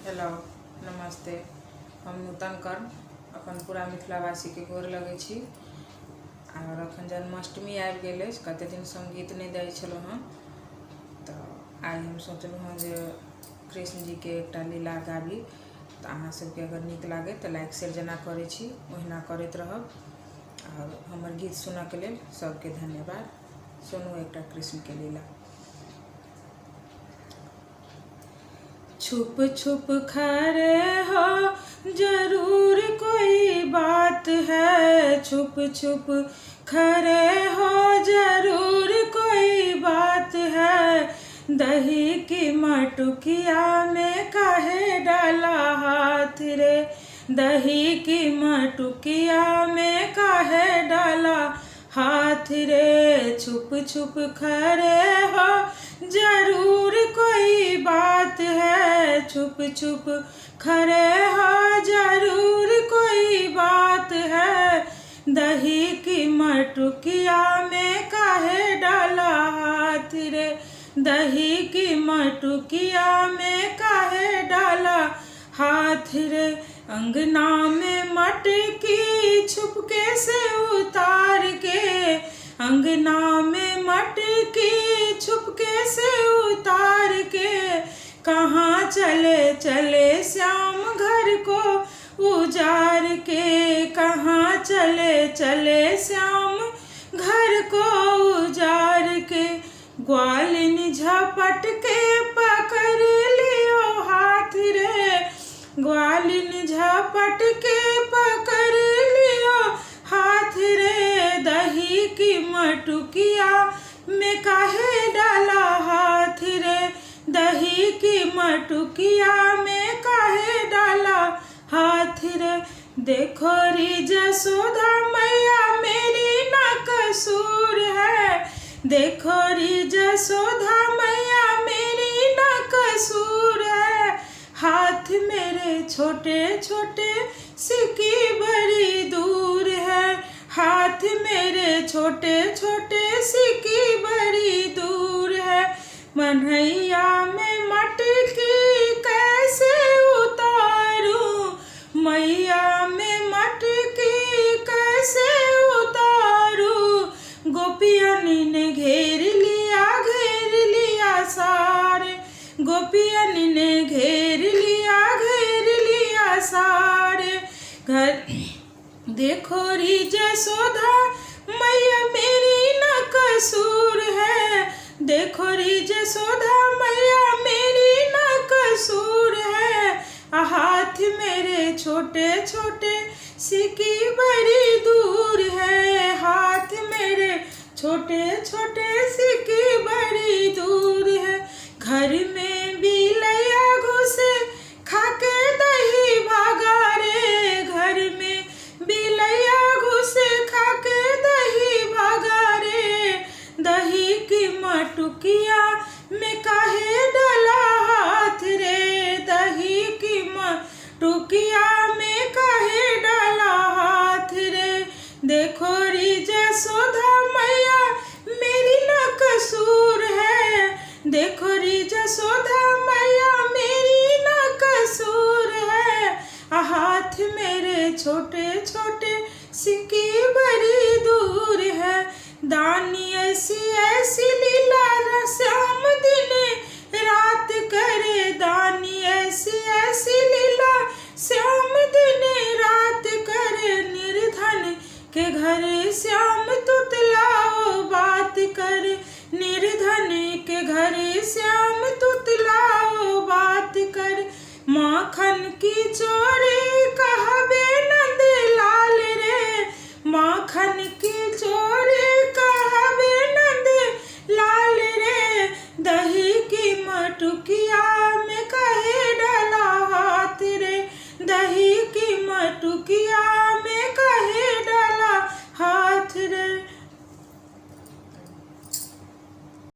Hello नमस्ते। हम नूतन कर्ण अपन पूरा मिथिलावासी के गोर लगे छी। और अखन जन्माष्टमी आबि गेल अछि, कते दिन से हम गीत नहीं दै छलहुँ हँ, तो आइ हम सोचलहुँ हँ जे कृष्ण जी के एकटा लीला गाबी। तो अहाँ सबके अगर नीक लागे तो लाइक शेयर जेना करै छी ओहिना करैत रहब। और हमर गीत सुनऽ के लेल सबके धन्यवाद। सुनू एकटा कृष्ण के लीला। छुप छुप खड़े हो जरूर कोई बात है, छुप छुप खड़े हो जरूर कोई बात है। दही की मटुकिया में काहे डाला हाथ रे, दही की मटुकिया में काहे डाला हाथ रे। छुप छुप खड़े हो जरूर कोई बात है, छुप छुप खड़े हो जरूर कोई बात है। दही की मटुकिया में काहे डाला हाथ रे, दही की मटुकिया में काहे डाला हाथ रे। अंगना में मटकी छुपके से उतार के, अंगना में मटकी छुपके से उतार के। कहाँ चले चले श्याम घर को उजाड़ के, कहाँ चले चले श्याम घर को उजाड़ के। ग्वालिन झपट के पकड़ लियो हाथ रे, ग्वालिन झपट के पकड़ लियो हाथ रे। दही की मटुकिया में काहे डाला हाथ रे, दही की मटुकिया में काहे डाला हाथ रे। देखो री जसोदा मैया मेरी ना कसूर है, देखो री जसोदा मैया मेरी ना कसूर है। हाथ मेरे छोटे छोटे सिक्की बड़ी दूर है, हाथ मेरे छोटे छोटे सिक्की बड़ी दूर है। मनैया में मटकी कैसे उतारूं, मैया में मटकी कैसे उतारूं। गोपियन ने घेर लिया सारे, गोपियन ने घेर लिया सारे। घर देखो री जसोदा मैया मेरी ना कसूर है, देखो री जसोदा मैया मेरी ना कसूर है। हाथ मेरे छोटे छोटे सिक्की बड़ी दूर है, हाथ मेरे छोटे छोटे सिक्की बड़ी दूर है। घर में बिलैया घुसे खाके दही भागा रे, घर में बिलैया घुसे खाके दही भागा रे। दही की मटुकिया में काहे डाला हाथ रे, दही की मटुकिया में काहे डाला हाथ रे। देखो री जसोदा मैया मेरी ना कसूर है, देखो री जसोदा मैया मेरी ना कसूर है। हाथ मेरे छोटे छोटे सिक्की बड़ी दूर है। दानी ऐसी ऐसी लीला श्याम दिन रात करे, दानी ऐसी ऐसी लीला श्याम दिन रात करे। निर्धन के घर श्याम तुतलाओ बात करे, निर्धन के घर श्याम तुतलाओ बात करे। माखन की चोरी